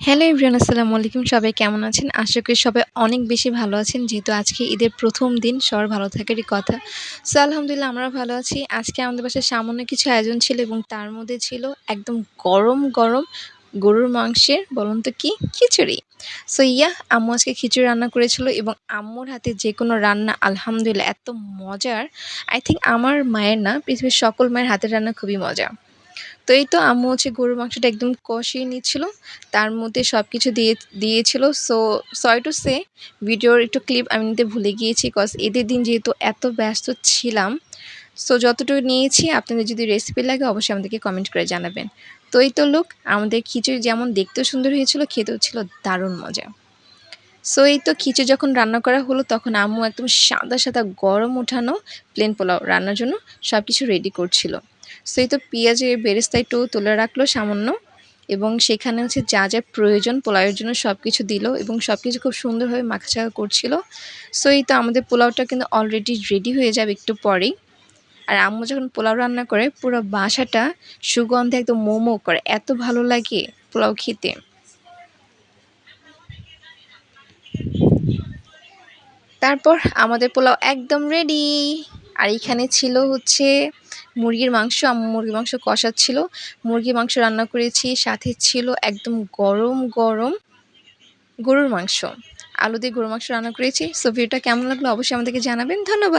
Hello everyone, আসসালামু আলাইকুম। সবাই কেমন আছেন? আশা করি সবাই অনেক বেশি ভালো আছেন। যেহেতু আজকে ঈদের ১ম দিন, সবার ভালো থাকারই কথা। সো আলহামদুলিল্লাহ আমরাও ভালো আছি। আজকে আমাদের বাসায় সামান্য কিছু আয়োজন ছিল এবং তার মধ্যে ছিল একদম গরম, গরম গরুর মাংসের বলুন তো কি? খিচুড়ি। সো আম্মু আজকে খিচুড়ি রান্না করেছিল এবং আম্মুর হাতে যেকোনো রান্না আলহামদুলিল্লাহ এত মজার। আই থিংক আমার মায়ের না, পৃথিবীর সকল মায়ের হাতের রান্না খুবই মজা। তো এই তো আম্মু হচ্ছে গরুর মাংসটা একদম কষিয়ে নিচ্ছিল। তার মধ্যে সবকিছু দিয়েছিল। সো সরি টু সে ভিডিওর একটু ক্লিপ আমি নিতে ভুলে গিয়েছি। কজ ঈদের দিন যেহেতু এত ব্যস্ত ছিলাম। সো যতটুকু নিয়েছি আপনাদের যদি রেসিপি লাগে অবশ্যই আমাদেরকে কমেন্ট করে জানাবেন। তো এই তো লোক আমাদের খিচুড়ি যেমন দেখতেও সুন্দর হয়েছিল, খেতেও ছিল দারুণ মজা। সো এই তো খিচুড়ি যখন রান্না করা হলো তখন আম্মু একদম সাদা, সাদা গরম উঠানো প্লেন পোলাও রান্নার জন্য সবকিছু রেডি করছিল। সো এই তো পেঁয়াজের বেরেস্তা একটু তুলে রাখলো সামান্য এবং সেখানে হচ্ছে যা, যা প্রয়োজন পোলাওয়ের জন্য সবকিছু দিল এবং সবকিছু খুব সুন্দরভাবে মাখাছাকা করছিল। সো এই তো আমাদের পোলাওটা কিন্তু অলরেডি রেডি হয়ে যাবে একটু পরেই। আর আম্মু যখন পোলাও রান্না করে পুরো বাসাটা সুগন্ধে একদম মো, মো করে। এত ভালো লাগে পোলাও খেতে। তারপর আমাদের পোলাও একদম রেডি। আর এখানে ছিল হচ্ছে মুরগির মাংস। আম্মু মুরগির মাংস কষাচ্ছিল। মুরগির মাংস রান্না করেছি। সাথে ছিল একদম গরম, গরম গরুর মাংস। আলু দিয়ে গরুর মাংস রান্না করেছি। সো ভিডিওটা কেমন লাগলো অবশ্যই আমাদেরকে জানাবেন। ধন্যবাদ।